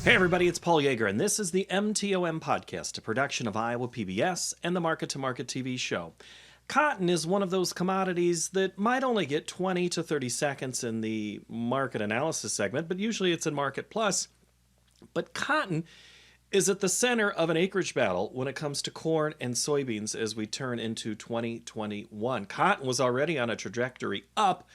Hey everybody, it's Paul Yeager, and this is the MTOM podcast, a production of Iowa PBS and the Market to Market TV show. Cotton is one of those commodities that might only get 20 to 30 seconds in the market analysis segment, but usually it's in Market Plus. But cotton is at the center of an acreage battle when it comes to corn and soybeans as we turn into 2021. Cotton was already on a trajectory up.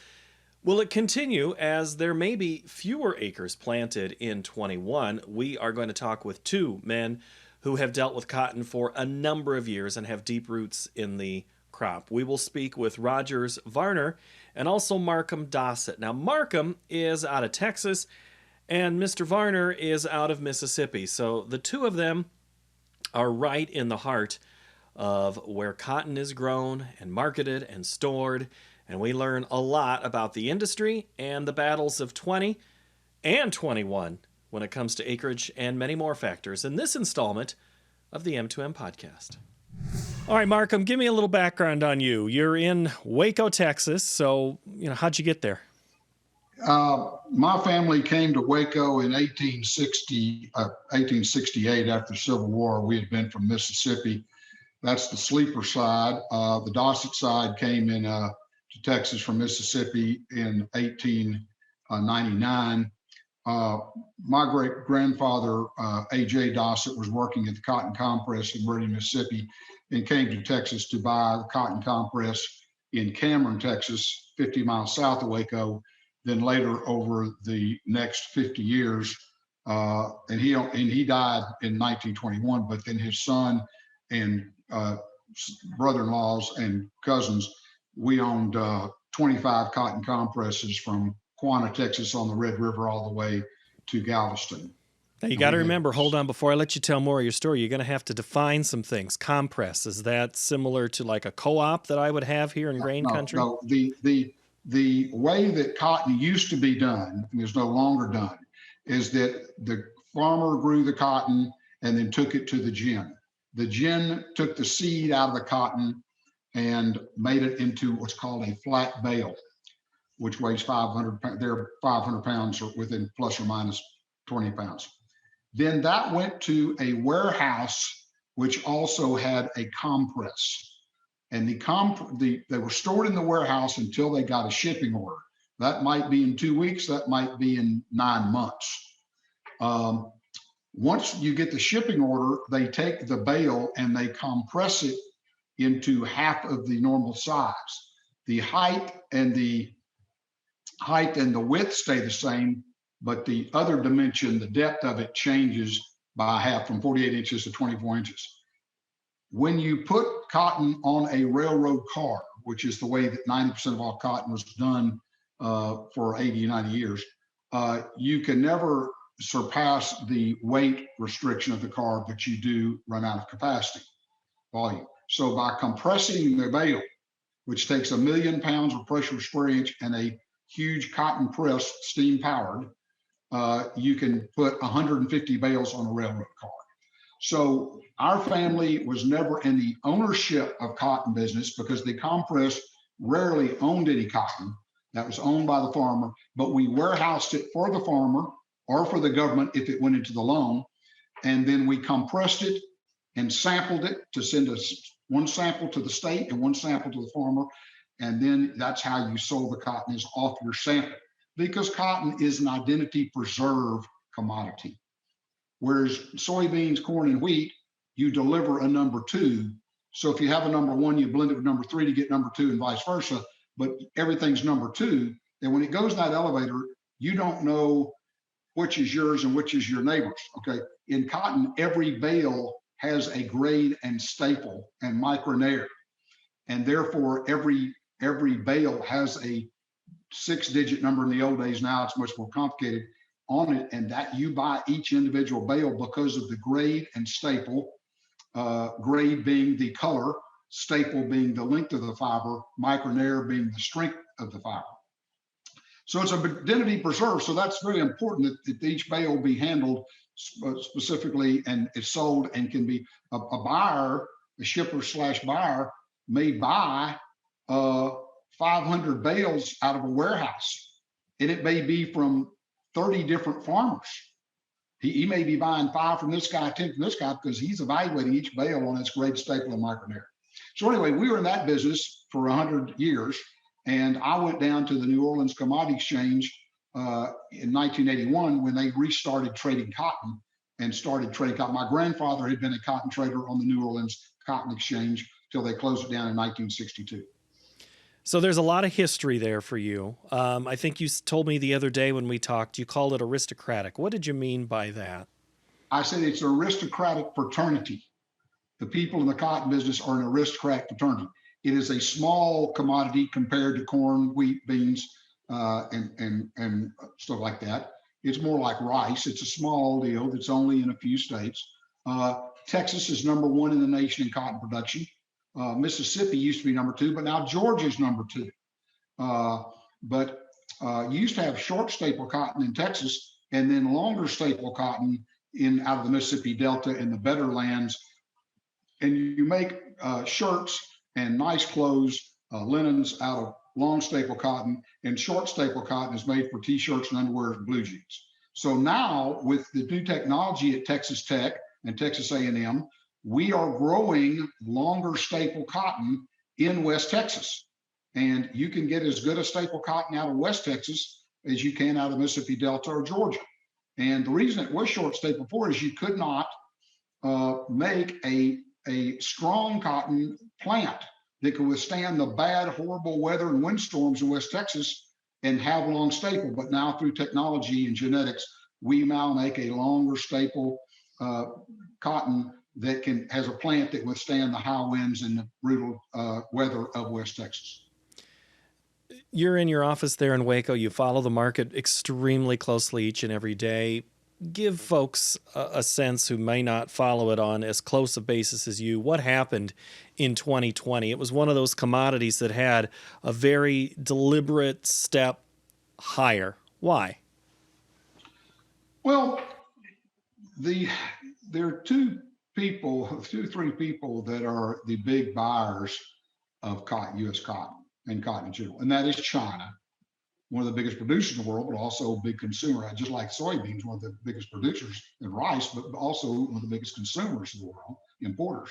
Will it continue as there may be fewer acres planted in 21? We are going to talk with two men who have dealt with cotton for a number of years and have deep roots in the crop. We will speak with Rogers Varner and also Markham Dossett. Now, Markham is out of Texas and Mr. Varner is out of Mississippi. So the two of them are right in the heart of where cotton is grown and marketed and stored. And we learn a lot about the industry and the battles of 20 and 21 when it comes to acreage and many more factors in this installment of the M2M podcast. All right, Markham, give me a little background on you. You're in Waco, Texas. So, how'd you get there? My family came to Waco in 1868 after the Civil War. We had been from Mississippi. That's the sleeper side. The Dossett side came in to Texas from Mississippi in 1899. My great-grandfather, A.J. Dossett, was working at the cotton compress in Meridian, Mississippi, and came to Texas to buy the cotton compress in Cameron, Texas, 50 miles south of Waco. Then later, over the next 50 years, and he died in 1921, but then his son and brother-in-laws and cousins, we owned 25 cotton compresses from Quanah, Texas on the Red River all the way to Galveston. Now you got to remember, hold on, before I let you tell more of your story, you're going to have to define some things. Compress, is that similar to like a co-op that I would have here in grain country? No, the way that cotton used to be done, and is no longer done, is that the farmer grew the cotton and then took it to the gin. The gin took the seed out of the cotton and made it into what's called a flat bale, which weighs 500 pounds. They're 500 pounds or within plus or minus 20 pounds. Then that went to a warehouse, which also had a compress. And they were stored in the warehouse until they got a shipping order. That might be in 2 weeks, that might be in 9 months. Once you get the shipping order, they take the bale and they compress it into half of the normal size. The height and the width stay the same, but the other dimension, the depth of it, changes by half, from 48 inches to 24 inches. When you put cotton on a railroad car, which is the way that 90% of all cotton was done for 80, 90 years, you can never surpass the weight restriction of the car, but you do run out of capacity, volume. So by compressing the bale, which takes 1 million pounds of pressure per square inch and a huge cotton press, steam powered, you can put 150 bales on a railroad car. So our family was never in the ownership of cotton business because the compress rarely owned any cotton. That was owned by the farmer, but we warehoused it for the farmer or for the government if it went into the loan. And then we compressed it and sampled it to send us one sample to the state and one sample to the farmer. And then that's how you sold the cotton, is off your sample, because cotton is an identity preserve commodity. Whereas soybeans, corn, and wheat, you deliver a number 2. So if you have a number 1, you blend it with number 3 to get number 2 and vice versa, but everything's number 2. And when it goes in that elevator, you don't know which is yours and which is your neighbor's, okay? In cotton, every bale has a grade and staple and micronaire. And therefore every bale has a 6-digit number. In the old days, now it's much more complicated on it, and that you buy each individual bale because of the grade and staple, grade being the color, staple being the length of the fiber, micronaire being the strength of the fiber. So it's an identity preserve. So that's very important that each bale be handled specifically and is sold, and can be a buyer, a shipper / buyer may buy 500 bales out of a warehouse, and it may be from 30 different farmers. He may be buying 5 from this guy, 10 from this guy, because he's evaluating each bale on its grade, staple, and micronair. So anyway, we were in that business for 100 years, and I went down to the New Orleans Commodity Exchange in 1981 when they restarted trading cotton and started trading cotton. My grandfather had been a cotton trader on the New Orleans Cotton Exchange till they closed it down in 1962. So there's a lot of history there for you. I think you told me the other day when we talked, you called it aristocratic. What did you mean by that? I said it's an aristocratic fraternity. The people in the cotton business are an aristocratic fraternity. It is a small commodity compared to corn, wheat, beans, and stuff like that. It's more like rice. It's a small deal that's only in a few states. Texas is #1 in the nation in cotton production. Mississippi used to be #2, but now Georgia's #2. But you used to have short staple cotton in Texas and then longer staple cotton out of the Mississippi Delta and the better lands. And you make shirts and nice clothes, linens out of long staple cotton, and short staple cotton is made for t-shirts and underwear and blue jeans. So now with the new technology at Texas Tech and Texas A&M, we are growing longer staple cotton in West Texas. And you can get as good a staple cotton out of West Texas as you can out of the Mississippi Delta or Georgia. And the reason it was short staple before is you could not make a strong cotton plant that could withstand the bad, horrible weather and windstorms in West Texas and have long staple. But now through technology and genetics, we now make a longer staple cotton that has a plant that withstand the high winds and the brutal weather of West Texas. You're in your office there in Waco. You follow the market extremely closely each and every day. Give folks a sense who may not follow it on as close a basis as you. What happened in 2020? It was one of those commodities that had a very deliberate step higher. Why? Well, there are two, three people that are the big buyers of cotton, U.S. cotton and cotton in general, and that is China, one of the biggest producers in the world, but also a big consumer. Just like soybeans, one of the biggest producers in rice, but also one of the biggest consumers in the world, importers.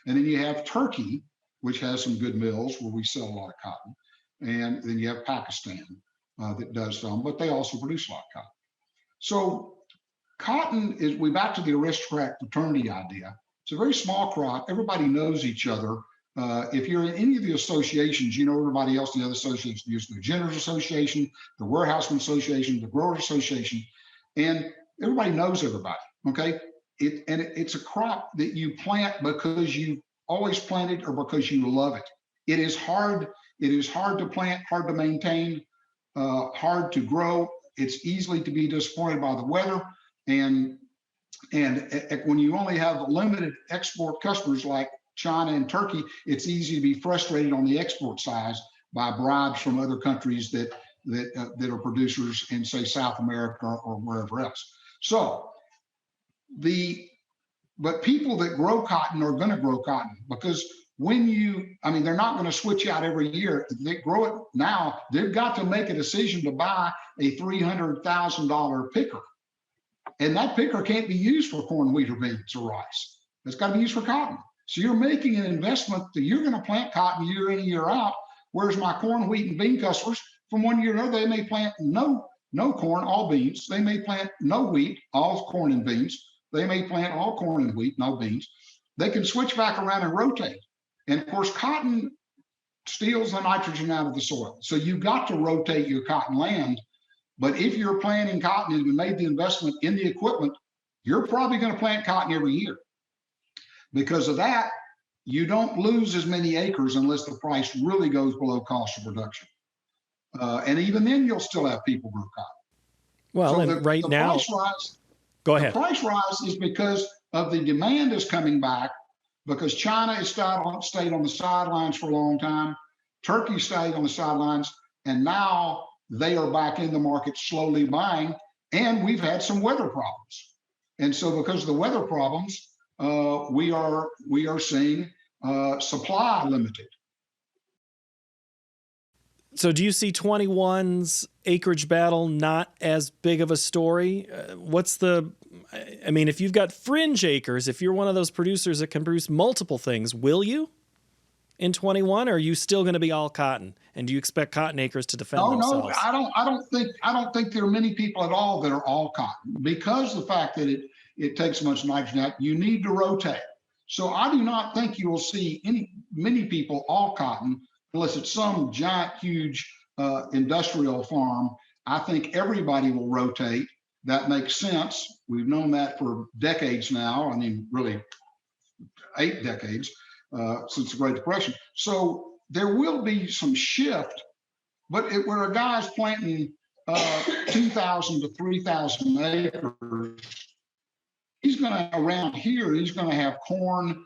And then you have Turkey, which has some good mills where we sell a lot of cotton. And then you have Pakistan that does some, but they also produce a lot of cotton. So cotton is, we're back to the aristocrat fraternity idea. It's a very small crop. Everybody knows each other. If you're in any of the associations, you know everybody else in the other associations. There's the Generals Association, the Warehouseman Association, the Growers Association, and everybody knows everybody, okay? It's a crop that you plant because you always planted or because you love it. It is hard to plant, hard to maintain, hard to grow. It's easily to be disappointed by the weather. And when you only have limited export customers like China and Turkey, it's easy to be frustrated on the export side by bribes from other countries that are producers in, say, South America or wherever else. So but people that grow cotton are going to grow cotton because they're not going to switch out every year. If they grow it now, they've got to make a decision to buy a $300,000 picker. And that picker can't be used for corn, wheat, or beans or rice. It's got to be used for cotton. So you're making an investment that you're going to plant cotton year in and year out, whereas my corn, wheat, and bean customers, from one year to another, they may plant no corn, all beans. They may plant no wheat, all corn and beans. They may plant all corn and wheat, no beans. They can switch back around and rotate. And of course, cotton steals the nitrogen out of the soil. So you've got to rotate your cotton land. But if you're planting cotton and you made the investment in the equipment, you're probably going to plant cotton every year. Because of that, you don't lose as many acres unless the price really goes below cost of production. And even then, you'll still have people grow cotton. Well, so right now, go ahead. The price rise is because of the demand is coming back, because China has stayed on the sidelines for a long time. Turkey stayed on the sidelines, and now they are back in the market slowly buying, and we've had some weather problems. And so because of the weather problems, we are seeing supply limited. So do you see 21's acreage battle not as big of a story? I mean, if you've got fringe acres, if you're one of those producers that can produce multiple things, will you in 21? Or are you still going to be all cotton? And do you expect cotton acres to defend No, no, themselves? I don't think there are many people at all that are all cotton, because the fact that it takes so much nitrogen out, you need to rotate. So I do not think you will see many people all cotton unless it's some giant, huge industrial farm. I think everybody will rotate. That makes sense. We've known that for decades now. I mean, really 8 decades since the Great Depression. So there will be some shift, but where a guy's planting 2,000 to 3,000 acres, he's going to, around here, he's going to have corn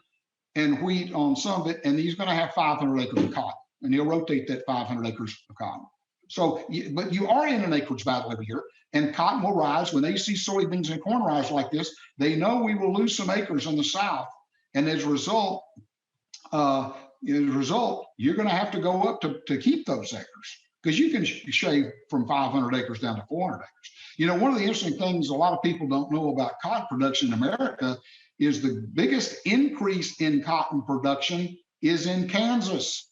and wheat on some of it, and he's going to have 500 acres of cotton, and he'll rotate that 500 acres of cotton. So, but you are in an acreage battle every year, and cotton will rise. When they see soybeans and corn rise like this, they know we will lose some acres in the South, and as a result, you're going to have to go up to keep those acres, because you can shave from 500 acres down to 400 acres. You know, one of the interesting things a lot of people don't know about cotton production in America is the biggest increase in cotton production is in Kansas.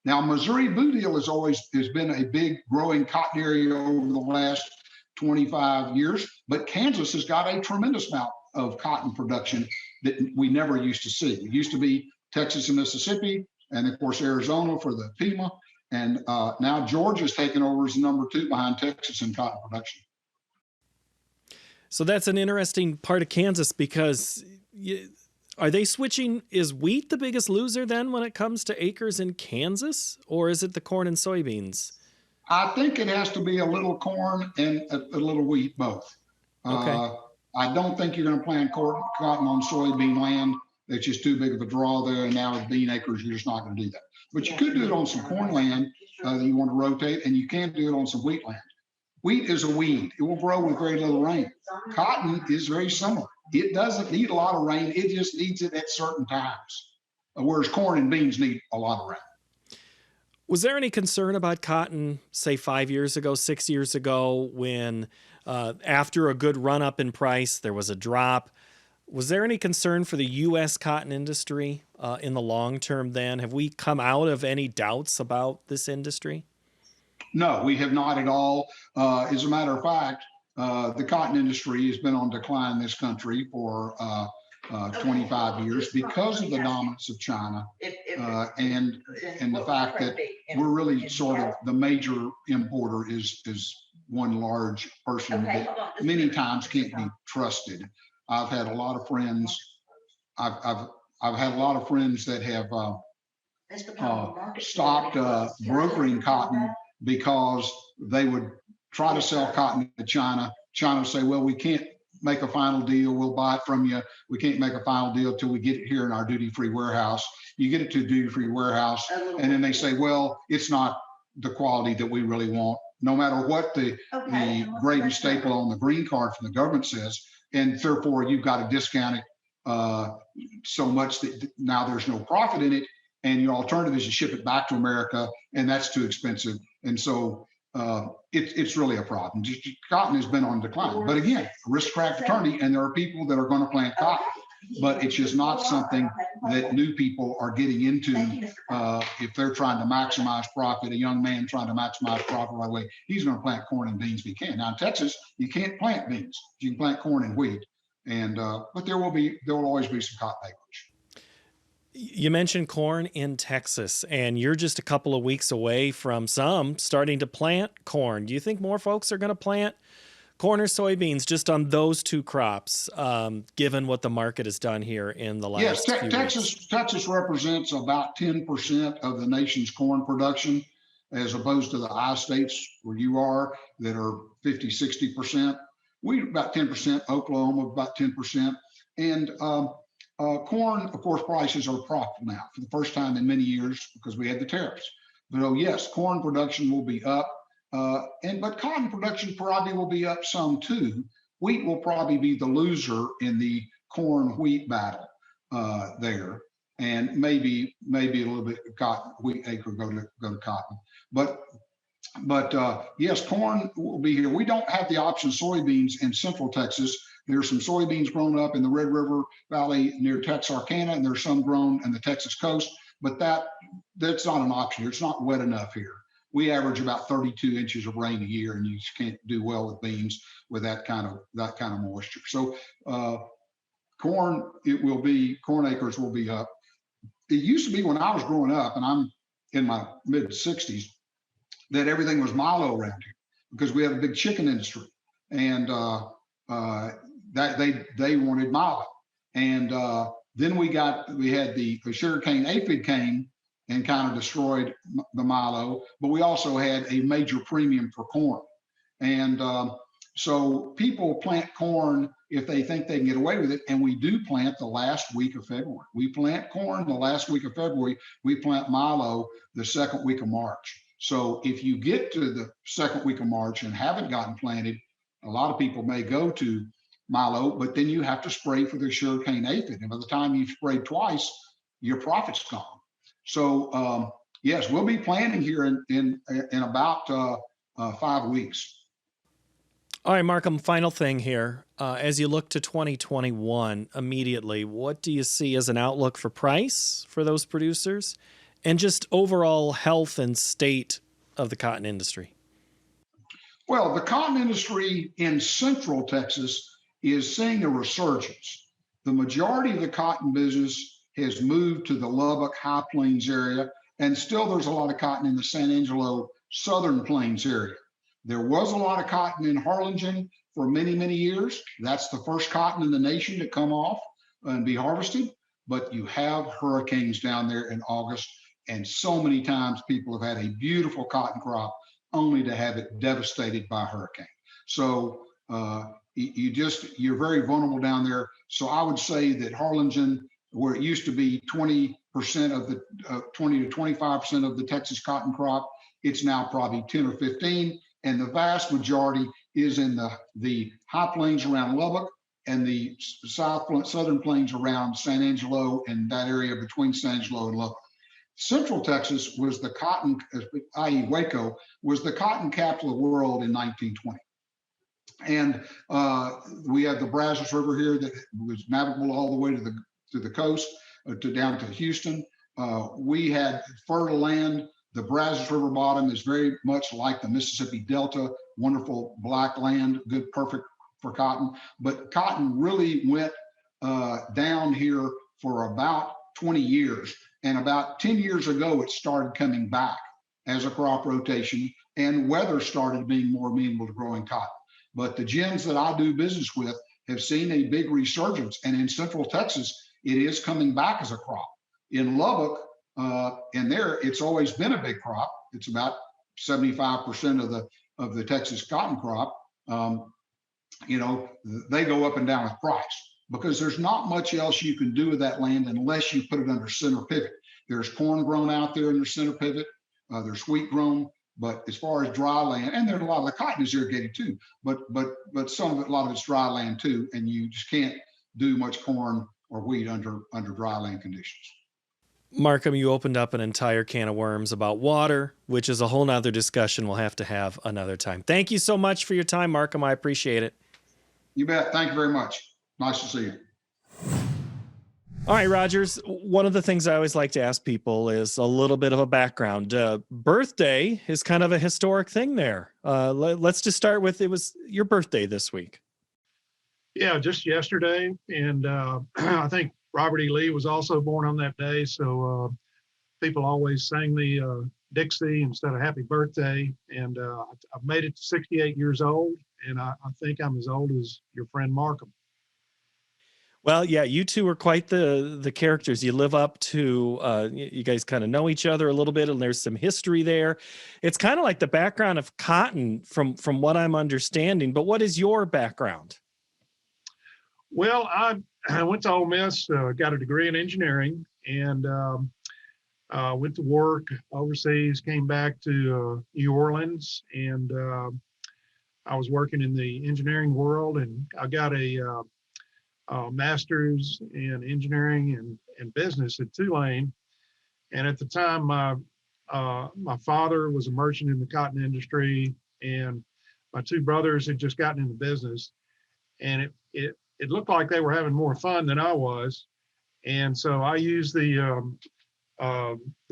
Now, Missouri Blue Deal has been a big growing cotton area over the last 25 years, but Kansas has got a tremendous amount of cotton production that we never used to see. It used to be Texas and Mississippi, and of course Arizona for the Pima, and now Georgia's taken over as number 2 behind Texas in cotton production. So that's an interesting part of Kansas, because are they switching? Is wheat the biggest loser then when it comes to acres in Kansas, or is it the corn and soybeans? I think it has to be a little corn and a little wheat, both. Okay. I don't think you're going to plant cotton on soybean land. It's just too big of a draw there. And now with bean acres, you're just not going to do that. But you could do it on some corn land that you want to rotate, and you can do it on some wheat land. Wheat is a weed. It will grow with very little rain. Cotton is very similar. It doesn't need a lot of rain. It just needs it at certain times, whereas corn and beans need a lot of rain. Was there any concern about cotton, say 5 years ago, 6 years ago, when after a good run up in price, there was a drop? Was there any concern for the U.S. cotton industry in the long term then? Have we come out of any doubts about this industry? No, we have not at all. As a matter of fact, the cotton industry has been on decline in this country for 25 years because of the dominance of China and the fact that we're really sort of the major importer is one large person that many times can't be trusted. I've had a lot of friends. I've had a lot of friends that have stopped brokering cotton because they would try to sell cotton to China. China would say, well, we can't make a final deal. We'll buy it from you. We can't make a final deal till we get it here in our duty-free warehouse. You get it to a duty-free warehouse, and then they say, well, it's not the quality that we really want, no matter what the grade and staple on the green card from the government says. And therefore, you've got to discount it so much that now there's no profit in it. And your alternative is to ship it back to America, and that's too expensive. And so it's really a problem. Cotton has been on decline. But again, aristocratic fraternity, and there are people that are going to plant cotton, but it's just not something that new people are getting into if they're trying to maximize profit. A young man trying to maximize profit right away, he's going to plant corn and beans if he can. Now in Texas, you can't plant beans. You can plant corn and wheat, and but there will always be some cotton acreage. You mentioned corn in Texas, and you're just a couple of weeks away from some starting to plant corn. Do you think more folks are going to plant corn or soybeans just on those two crops, given what the market has done here in the last few weeks? Texas represents about 10% of the nation's corn production, as opposed to the I states where you are that are 50, 60%. We're about 10%, Oklahoma about 10%. And corn, of course, prices are profitable now for the first time in many years because we had the tariffs. But yes, corn production will be up, but cotton production probably will be up some too. Wheat will probably be the loser in the corn-wheat battle there, and maybe a little bit of cotton, wheat acre go to cotton. But yes, corn will be here. We don't have the option of soybeans in Central Texas There's some soybeans grown up in the Red River Valley near Texarkana, and there's some grown in the Texas coast, but that's not an option. It's not wet enough here. We average about 32 inches of rain a year, and you just can't do well with beans with that kind of moisture. So corn acres will be up. It used to be when I was growing up, and I'm in my mid 60s, that everything was milo around here because we have a big chicken industry, and that they wanted milo. And then we had the sugarcane aphid came and kind of destroyed the milo, but we also had a major premium for corn. And so people plant corn if they think they can get away with it, and we do plant the last week of February. We plant corn the last week of February. We plant milo the second week of March. So if you get to the second week of March and haven't gotten planted, a lot of people may go to milo, but then you have to spray for the sugarcane aphid. And by the time you've sprayed twice, your profit's gone. So yes, we'll be planting here in about 5 weeks. All right, Markham, final thing here. As you look to 2021 immediately, what do you see as an outlook for price for those producers and just overall health and state of the cotton industry? Well, the cotton industry in central Texas is seeing a resurgence. The majority of the cotton business has moved to the Lubbock High Plains area, and still there's a lot of cotton in the San Angelo Southern Plains area. There was a lot of cotton in Harlingen for many, many years. That's the first cotton in the nation to come off and be harvested. But you have hurricanes down there in August, and so many times people have had a beautiful cotton crop only to have it devastated by a hurricane. So you're very vulnerable down there. So I would say that Harlingen, where it used to be 20% of the 20 to 25% of the Texas cotton crop, it's now probably 10 or 15. And the vast majority is in the high plains around Lubbock and the southern plains around San Angelo and that area between San Angelo and Lubbock. Central Texas was the cotton, i.e. Waco, was the cotton capital of the world in 1920. And we have the Brazos River here that was navigable all the way to the coast, down to Houston. We had fertile land. The Brazos River bottom is very much like the Mississippi Delta, wonderful black land, good, perfect for cotton. But cotton really went down here for about 20 years. And about 10 years ago, it started coming back as a crop rotation, and weather started being more amenable to growing cotton. But the gins that I do business with have seen a big resurgence. And in Central Texas, it is coming back as a crop. In Lubbock, and there, it's always been a big crop. It's about 75% of the Texas cotton crop. They go up and down with price because there's not much else you can do with that land unless you put it under center pivot. There's corn grown out there in the center pivot. There's wheat grown, but as far as dry land, and there's a lot of the cotton is irrigated too, but some of it, a lot of it's dry land too, and you just can't do much corn or wheat under dry land conditions. Markham, you opened up an entire can of worms about water, which is a whole nother discussion we'll have to have another time. Thank you so much for your time, Markham. I appreciate it. You bet. Thank you very much. Nice to see you. All right, Rogers, one of the things I always like to ask people is a little bit of a background. Birthday is kind of a historic thing there. Let's just start with, it was your birthday this week. Yeah, just yesterday. And I think Robert E. Lee was also born on that day. So people always sang the Dixie instead of happy birthday. And I've made it to 68 years old. And I think I'm as old as your friend Markham. Well, yeah, you two are quite the characters. You live up to, you guys kind of know each other a little bit, and there's some history there. It's kind of like the background of cotton from what I'm understanding. But what is your background? Well, I went to Ole Miss, got a degree in engineering, and went to work overseas, came back to New Orleans, and I was working in the engineering world, and I got a master's in engineering and business at Tulane. And at the time, my father was a merchant in the cotton industry, and my two brothers had just gotten into business. and it looked like they were having more fun than I was. And so I used the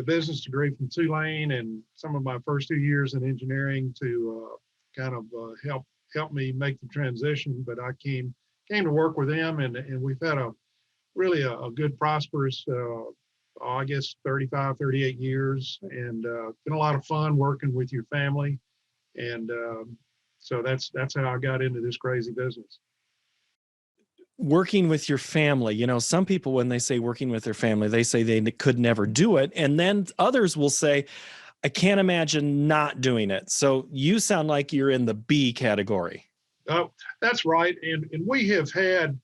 business degree from Tulane and some of my first 2 years in engineering to kind of help me make the transition. But I came to work with them, and we've had really a good prosperous, I guess 35, 38 years, and been a lot of fun working with your family. And so that's how I got into this crazy business. Working with your family, some people, when they say working with their family, they say they could never do it. And then others will say, I can't imagine not doing it. So you sound like you're in the B category. Oh, that's right. And we have had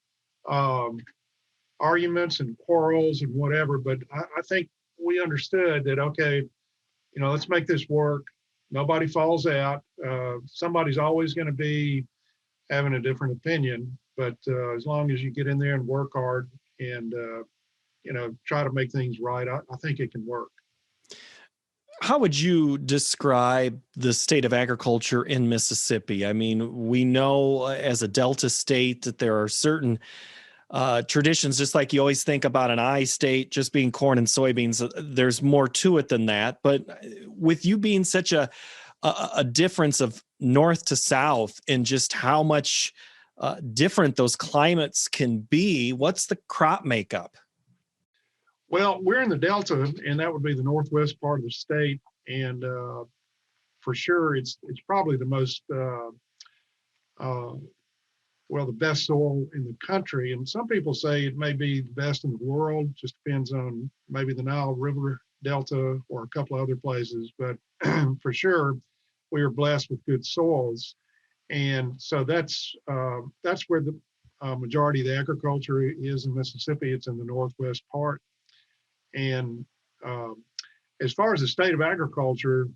arguments and quarrels and whatever, but I think we understood that, okay, let's make this work. Nobody falls out. Somebody's always going to be having a different opinion, but as long as you get in there and work hard and try to make things right, I think it can work. How would you describe the state of agriculture in Mississippi? I mean, we know as a Delta state that there are certain traditions, just like you always think about an I state just being corn and soybeans. There's more to it than that. But with you being such a difference of north to south in just how much different those climates can be, what's the crop makeup? Well, we're in the Delta, and that would be the northwest part of the state. And for sure, it's probably the most, the best soil in the country. And some people say it may be the best in the world, just depends on maybe the Nile River Delta or a couple of other places. But for sure, we are blessed with good soils. And so that's where the majority of the agriculture is in Mississippi. It's in the northwest part. And as far as the state of agriculture,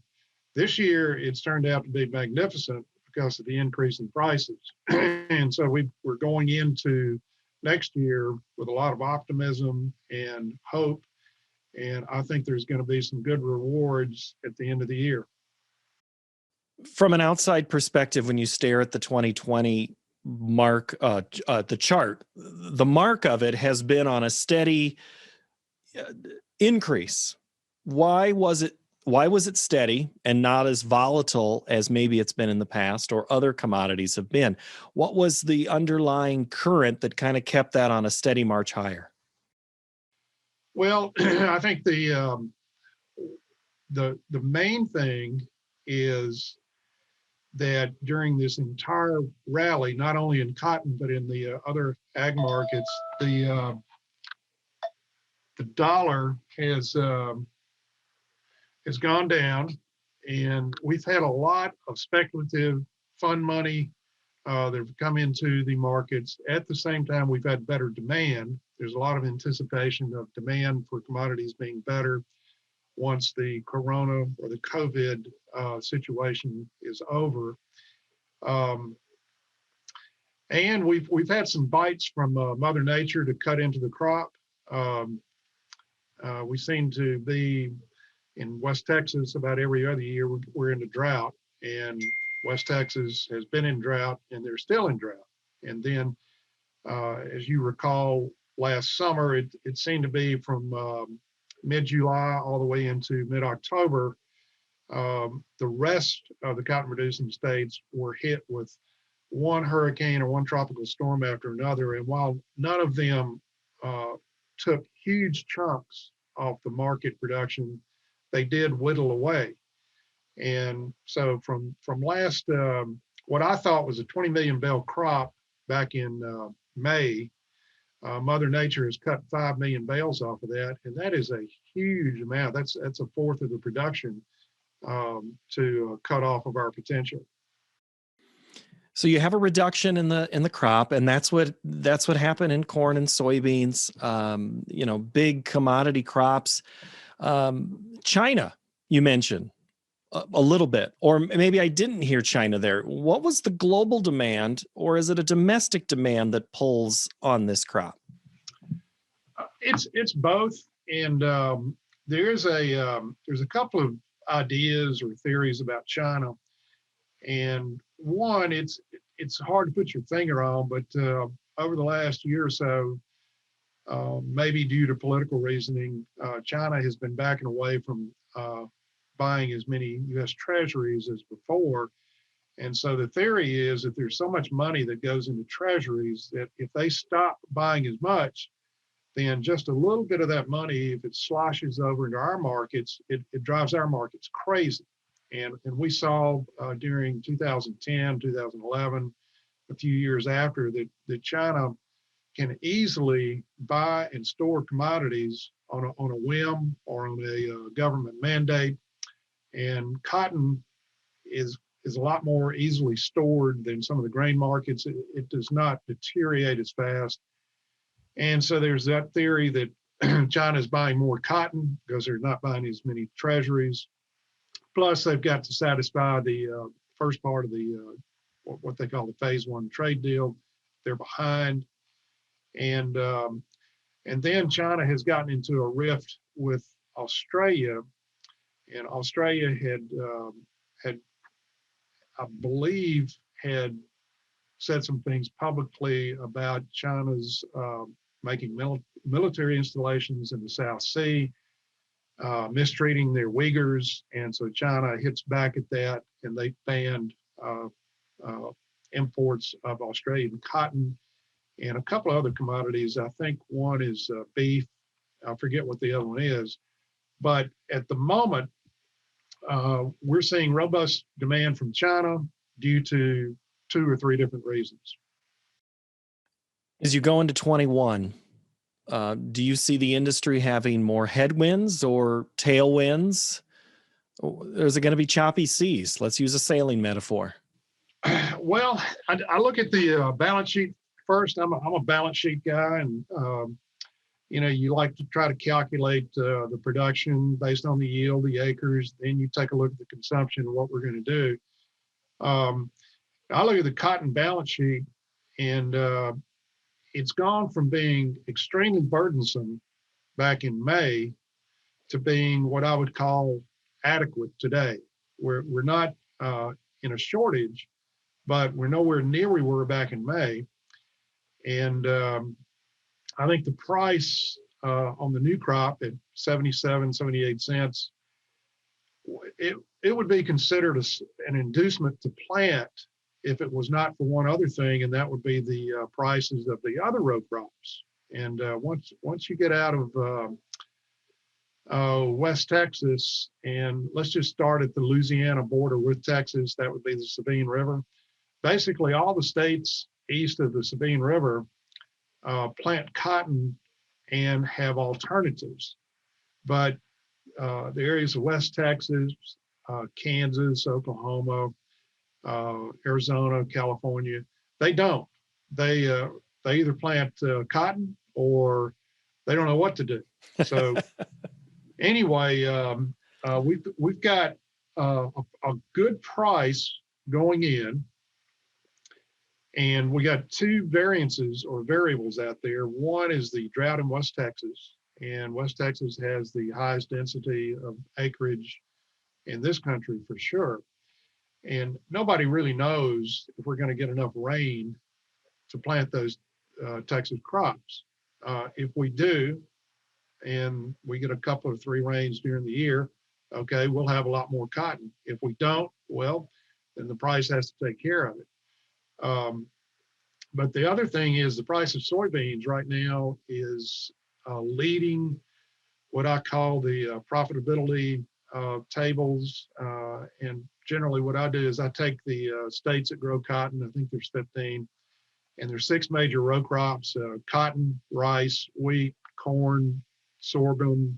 this year it's turned out to be magnificent because of the increase in prices. And so we're going into next year with a lot of optimism and hope. And I think there's going to be some good rewards at the end of the year. From an outside perspective, when you stare at the 2020 mark, the chart, the mark of it has been on a steady increase. Why was it steady and not as volatile as maybe it's been in the past or other commodities have been? What was the underlying current that kind of kept that on a steady march higher? Well, I think the main thing is that during this entire rally, not only in cotton but in the other ag markets, the dollar has gone down, and we've had a lot of speculative fund money that have come into the markets. At the same time, we've had better demand. There's a lot of anticipation of demand for commodities being better once the corona or the COVID situation is over. And we've had some bites from Mother Nature to cut into the crop. We seem to be in West Texas about every other year. We're in a drought, and West Texas has been in drought, and they're still in drought. And then, as you recall, last summer, it seemed to be from mid-July all the way into mid-October. The rest of the cotton producing states were hit with one hurricane or one tropical storm after another. And while none of them took huge chunks off the market production, they did whittle away. And so from last, what I thought was a 20 million bale crop back in May, Mother Nature has cut 5 million bales off of that. And that is a huge amount. That's a fourth of the production to cut off of our potential. So you have a reduction in the crop, and that's what happened in corn and soybeans. Big commodity crops. China, you mentioned a little bit, or maybe I didn't hear China there. What was the global demand, or is it a domestic demand that pulls on this crop? It's both, and there's a couple of ideas or theories about China, and one, it's it's hard to put your finger on, but over the last year or so, maybe due to political reasoning, China has been backing away from buying as many U.S. treasuries as before. And so the theory is that there's so much money that goes into treasuries that if they stop buying as much, then just a little bit of that money, if it sloshes over into our markets, it drives our markets crazy. And we saw during 2010, 2011, a few years after, that China can easily buy and store commodities on a whim or on a government mandate. And cotton is a lot more easily stored than some of the grain markets. It does not deteriorate as fast. And so there's that theory that China is buying more cotton because they're not buying as many treasuries. Plus, they've got to satisfy the first part of the what they call the phase one trade deal. They're behind. And then China has gotten into a rift with Australia, and Australia had I believe had said some things publicly about China's making military installations in the South Sea, mistreating their Uyghurs, and so China hits back at that, and they banned imports of Australian cotton and a couple of other commodities. I think one is beef. I forget what the other one is. But at the moment, we're seeing robust demand from China due to 2 or 3 different reasons. As you go into 21, do you see the industry having more headwinds or tailwinds? Or is it going to be choppy seas? Let's use a sailing metaphor. Well, I look at the balance sheet first. I'm a balance sheet guy, and you like to try to calculate the production based on the yield, the acres. Then you take a look at the consumption and what we're going to do. I look at the cotton balance sheet, and it's gone from being extremely burdensome back in May to being what I would call adequate today. We're not in a shortage, but we're nowhere near we were back in May. And I think the price on the new crop at 77, 78 cents, it would be considered an inducement to plant if it was not for one other thing, and that would be the prices of the other row crops. And once you get out of West Texas, and let's just start at the Louisiana border with Texas, that would be the Sabine River. Basically, all the states east of the Sabine River plant cotton and have alternatives. But the areas of West Texas, Kansas, Oklahoma, Arizona, California, they don't. They either plant cotton or they don't know what to do. So anyway, we've got a good price going in, and we got 2 variances or variables out there. One is the drought in West Texas, and West Texas has the highest density of acreage in this country for sure. And nobody really knows if we're going to get enough rain to plant those Texas crops. If we do, and we get a couple or 3 rains during the year, okay, we'll have a lot more cotton. If we don't, well, then the price has to take care of it. But the other thing is the price of soybeans right now is leading what I call the profitability tables. And generally what I do is I take the states that grow cotton, I think there's 15, and there's 6 major row crops: cotton, rice, wheat, corn, sorghum.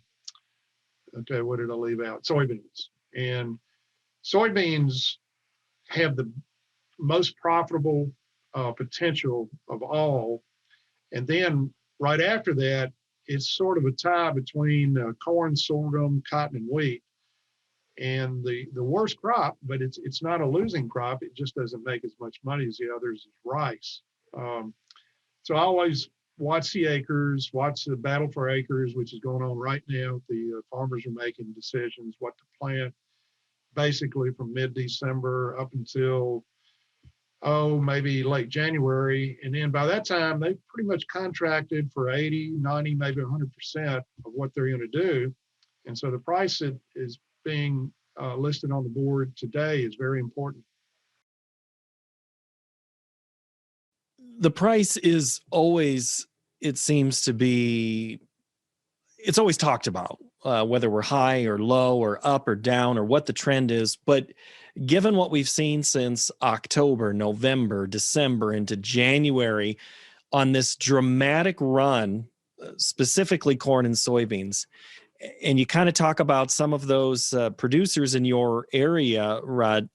Okay, what did I leave out? Soybeans. And soybeans have the most profitable potential of all. And then right after that, it's sort of a tie between corn, sorghum, cotton, and wheat. And the worst crop, but it's not a losing crop, it just doesn't make as much money as the others, is rice. So I always watch the acres, watch the battle for acres, which is going on right now. The farmers are making decisions what to plant, basically from mid-December up until maybe late January. And then by that time, they've pretty much contracted for 80, 90, maybe 100% of what they're going to do. And so the price that is being listed on the board today is very important. The price is always, it seems to be, it's always talked about, whether we're high or low or up or down or what the trend is. But given what we've seen since October, November, December into January on this dramatic run, specifically corn and soybeans, and you kind of talk about some of those producers in your area, Rod,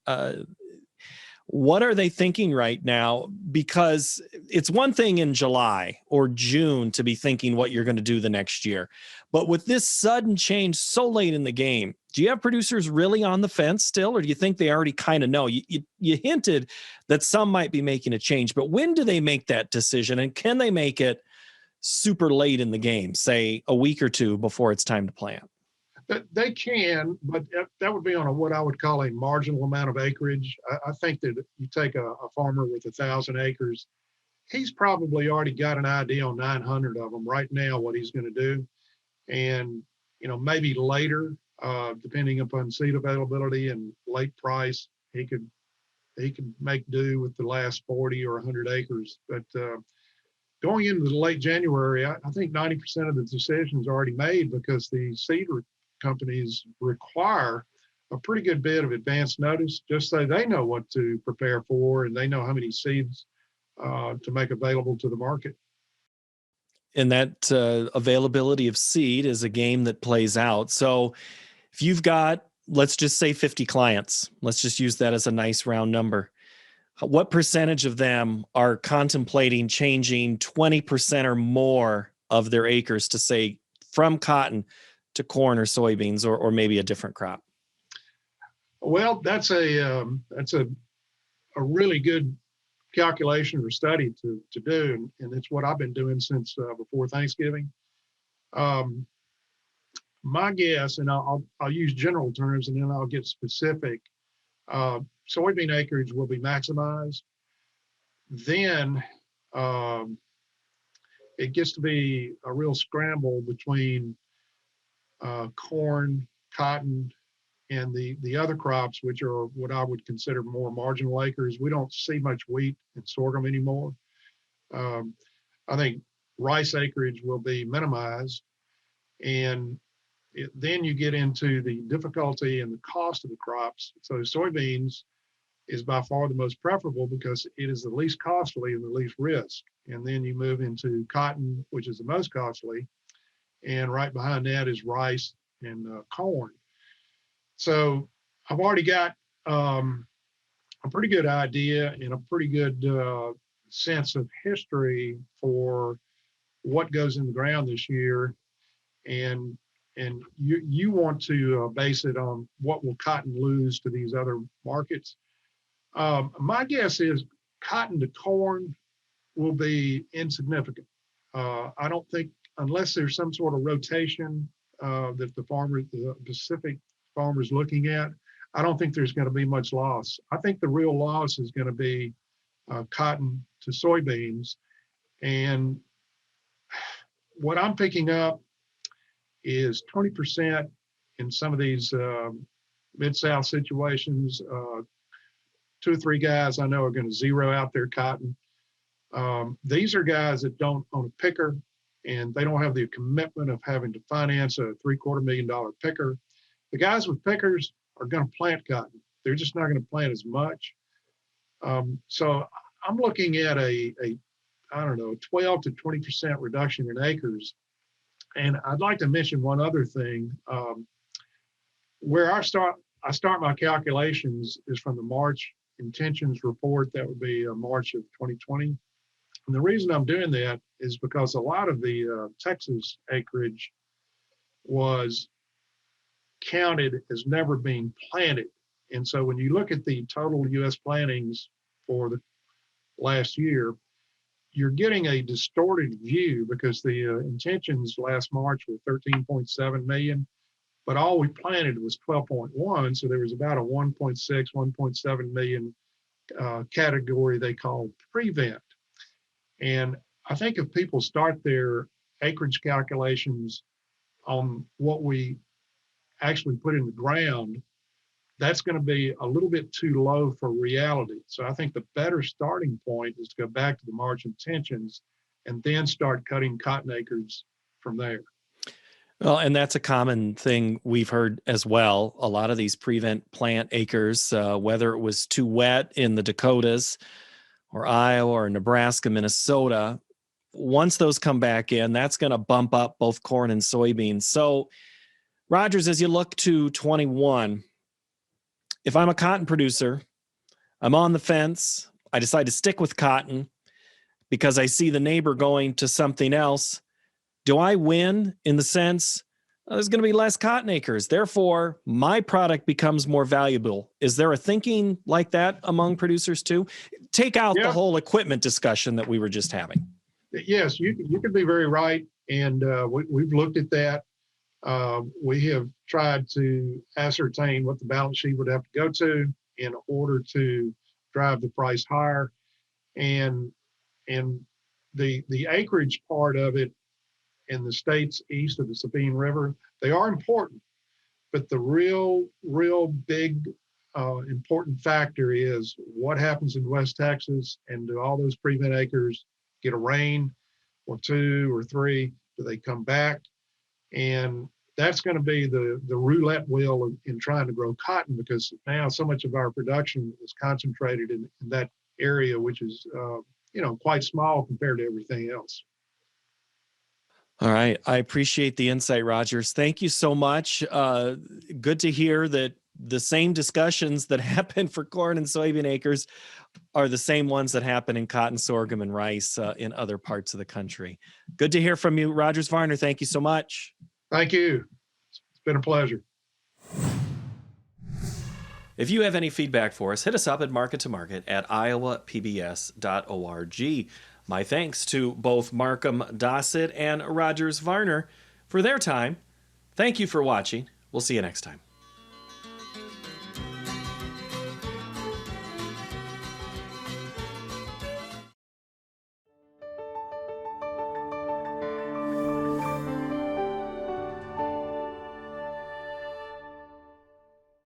what are they thinking right now? Because it's one thing in July or June to be thinking what you're going to do the next year. But with this sudden change so late in the game, do you have producers really on the fence still, or do you think they already kind of know? You hinted that some might be making a change, but when do they make that decision? And can they make it super late in the game, say a week or two before it's time to plant? They can, but that would be on what I would call a marginal amount of acreage. I think that you take a farmer with 1,000 acres, he's probably already got an idea on 900 of them right now what he's going to do. And, maybe later, depending upon seed availability and late price, he could make do with the last 40 or 100 acres. But going into the late January, I think 90% of the decisions are already made because the seed companies require a pretty good bit of advance notice, just so they know what to prepare for and they know how many seeds to make available to the market. And that availability of seed is a game that plays out. So if you've got, let's just say 50 clients, let's just use that as a nice round number. What percentage of them are contemplating changing 20% or more of their acres to, say, from cotton to corn or soybeans, or maybe a different crop? Well, that's a really good calculation or study to do, and it's what I've been doing since before Thanksgiving. My guess, and I'll use general terms, and then I'll get specific. Soybean acreage will be maximized. Then it gets to be a real scramble between corn, cotton, and the other crops, which are what I would consider more marginal acres. We don't see much wheat and sorghum anymore. I think rice acreage will be minimized. And then you get into the difficulty and the cost of the crops. So soybeans is by far the most preferable because it is the least costly and the least risk. And then you move into cotton, which is the most costly. And right behind that is rice and corn. So I've already got a pretty good idea and a pretty good sense of history for what goes in the ground this year. And you want to base it on what will cotton lose to these other markets. My guess is cotton to corn will be insignificant. I don't think, unless there's some sort of rotation that the Pacific farmers looking at, I don't think there's going to be much loss. I think the real loss is going to be cotton to soybeans. And what I'm picking up is 20% in some of these Mid-South situations. 2 or 3 guys I know are going to zero out their cotton. These are guys that don't own a picker, and they don't have the commitment of having to finance a $750,000 picker. The guys with pickers are going to plant cotton. They're just not going to plant as much. So I'm looking at a 12 to 20% reduction in acres. And I'd like to mention one other thing. Where I start my calculations is from the March intentions report. That would be March of 2020. And the reason I'm doing that is because a lot of the Texas acreage was counted as never being planted. And so when you look at the total U.S. plantings for the last year, you're getting a distorted view because the intentions last March were 13.7 million, but all we planted was 12.1. So there was about a 1.6, 1.7 million category they call prevent. And I think if people start their acreage calculations on what we actually put in the ground, that's going to be a little bit too low for reality. So I think the better starting point is to go back to the March intentions and then start cutting cotton acres from there. Well, and that's a common thing we've heard as well. A lot of these prevent plant acres, whether it was too wet in the Dakotas or Iowa or Nebraska, Minnesota, once those come back in, that's going to bump up both corn and soybeans. So, Rogers, as you look to 21, if I'm a cotton producer, I'm on the fence, I decide to stick with cotton because I see the neighbor going to something else. Do I win in the sense there's going to be less cotton acres, therefore my product becomes more valuable? Is there a thinking like that among producers too? Take out the whole equipment discussion that we were just having. Yes, you could be very right. And we've looked at that. We have tried to ascertain what the balance sheet would have to go to in order to drive the price higher. And the acreage part of it in the states east of the Sabine River, they are important. But the real big important factor is what happens in West Texas, and do all those prevent acres get a rain or two or three? Do they come back? And that's going to be the roulette wheel in trying to grow cotton, because now so much of our production is concentrated in that area, which is quite small compared to everything else. All right. I appreciate the insight, Rogers. Thank you so much. Good to hear that the same discussions that happen for corn and soybean acres are the same ones that happen in cotton, sorghum, and rice in other parts of the country. Good to hear from you, Rogers Varner. Thank you so much. Thank you. It's been a pleasure. If you have any feedback for us, hit us up at markettommarket@iowapbs.org. My thanks to both Markham Dossett and Rogers Varner for their time. Thank you for watching. We'll see you next time.